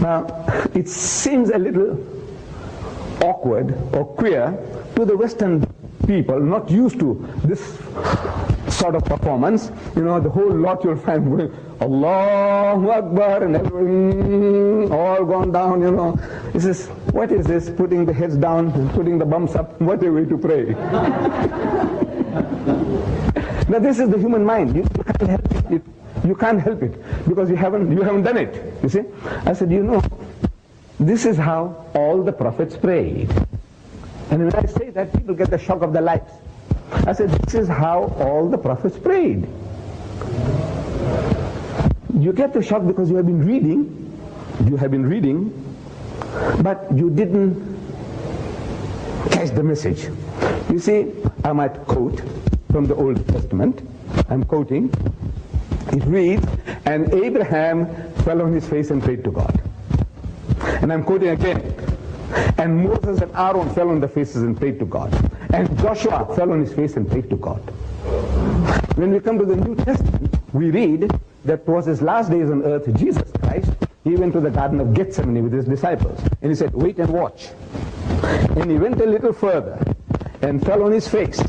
Now, it seems a little awkward or queer to the Western people not used to this sort of performance. You know, the whole lot you'll find going, Allahu Akbar, and everyone all gone down, you know. This is, what is this? Putting the heads down and putting the bums up. What a way to pray. Now this is the human mind. You can't help it. You can't help it because you haven't done it. You see? I said, you know, this is how all the prophets prayed. And when I say that, people get the shock of their lives. I said, this is how all the prophets prayed. You get the shock because you have been reading, but you didn't catch the message. You see, I might quote from the Old Testament. I'm quoting. It reads, and Abraham fell on his face and prayed to God. And I'm quoting again. And Moses and Aaron fell on their faces and prayed to God. And Joshua fell on his face and prayed to God. When we come to the New Testament, we read that towards his last days on earth, Jesus Christ, he went to the Garden of Gethsemane with his disciples. And he said, wait and watch. And he went a little further and fell on his face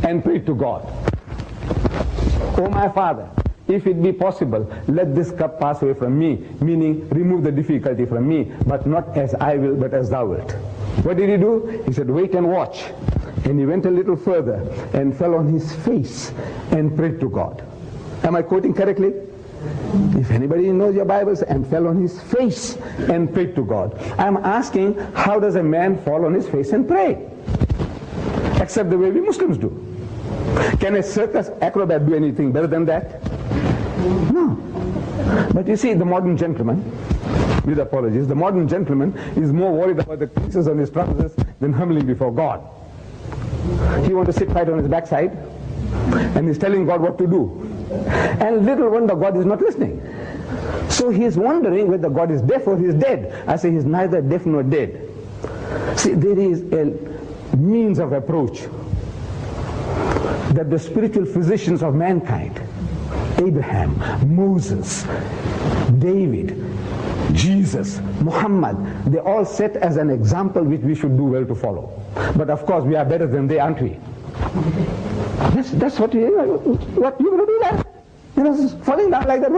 and prayed to God. Oh my Father, if it be possible, let this cup pass away from me, meaning remove the difficulty from me, but not as I will, but as thou wilt. What did he do? He said, wait and watch. And he went a little further and fell on his face and prayed to God. Am I quoting correctly? If anybody knows your Bibles, and fell on his face and prayed to God. I'm asking, how does a man fall on his face and pray? Except the way we Muslims do. Can a circus acrobat do anything better than that? No. But you see, the modern gentleman, with apologies, the modern gentleman is more worried about the creases on his trousers than humbling before God. He wants to sit right on his backside, and he's telling God what to do. And little wonder God is not listening. So he's wondering whether God is deaf or he's dead. I say he's neither deaf nor dead. See, there is a means of approach that the spiritual physicians of mankind, Abraham, Moses, David, Jesus, Muhammad, they all set as an example which we should do well to follow. But of course we are better than they, aren't we? That's what you what you're going to do that? You know, falling down like that.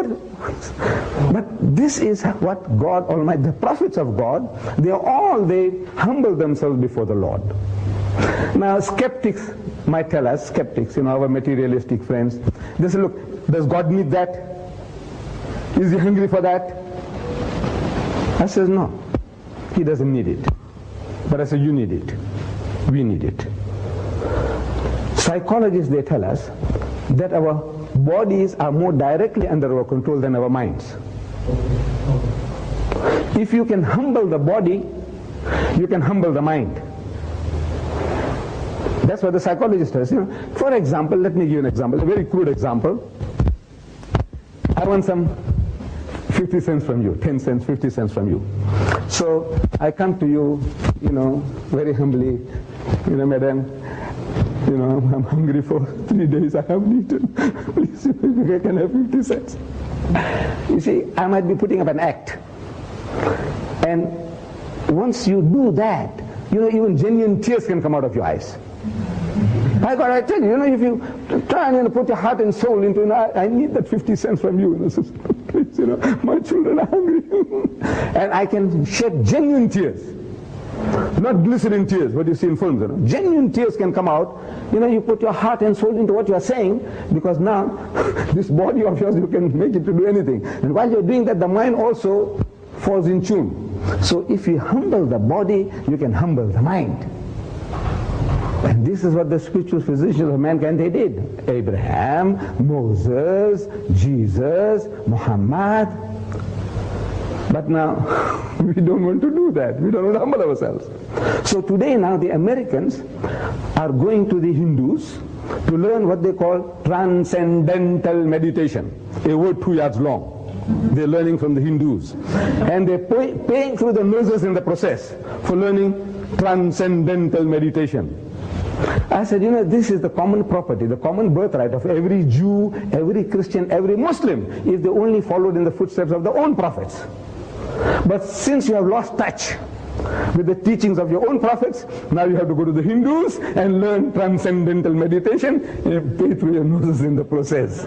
But this is what God Almighty, the prophets of God, they humble themselves before the Lord. Now skeptics might tell us, skeptics, you know, our materialistic friends, they say, look, does God need that? Is he hungry for that? I says, no, he doesn't need it. But I say, you need it. We need it. Psychologists, they tell us that our bodies are more directly under our control than our minds. If you can humble the body, you can humble the mind. That's what the psychologist says. You know, for example, let me give you an example, a very crude example. I want some 50 cents from you, 10 cents, 50 cents from you. So I come to you, you know, very humbly, you know, madam, you know, I'm hungry for 3 days, I haven't eaten. Please, I can have 50 cents. You see, I might be putting up an act. And once you do that, you know, even genuine tears can come out of your eyes. My God, I tell you, you know, if you try and, you know, put your heart and soul into, you know, I need that 50 cents from you, you know, so please, you know, my children are hungry. And I can shed genuine tears. Not glycerin tears, what you see in films, you know. Genuine tears can come out. You know, you put your heart and soul into what you are saying, because now, this body of yours, you can make it to do anything. And while you're doing that, the mind also falls in tune. So if you humble the body, you can humble the mind. And this is what the spiritual physicians of mankind, they did. Abraham, Moses, Jesus, Muhammad. But now, we don't want to do that. We don't want to humble ourselves. So today now the Americans are going to the Hindus to learn what they call transcendental meditation. A word 2 yards long. They're learning from the Hindus. And they're paying through the noses in the process for learning transcendental meditation. I said, this is the common property, the common birthright of every Jew, every Christian, every Muslim, if they only followed in the footsteps of their own prophets. But since you have lost touch with the teachings of your own prophets, now you have to go to the Hindus and learn transcendental meditation and pay through your noses in the process.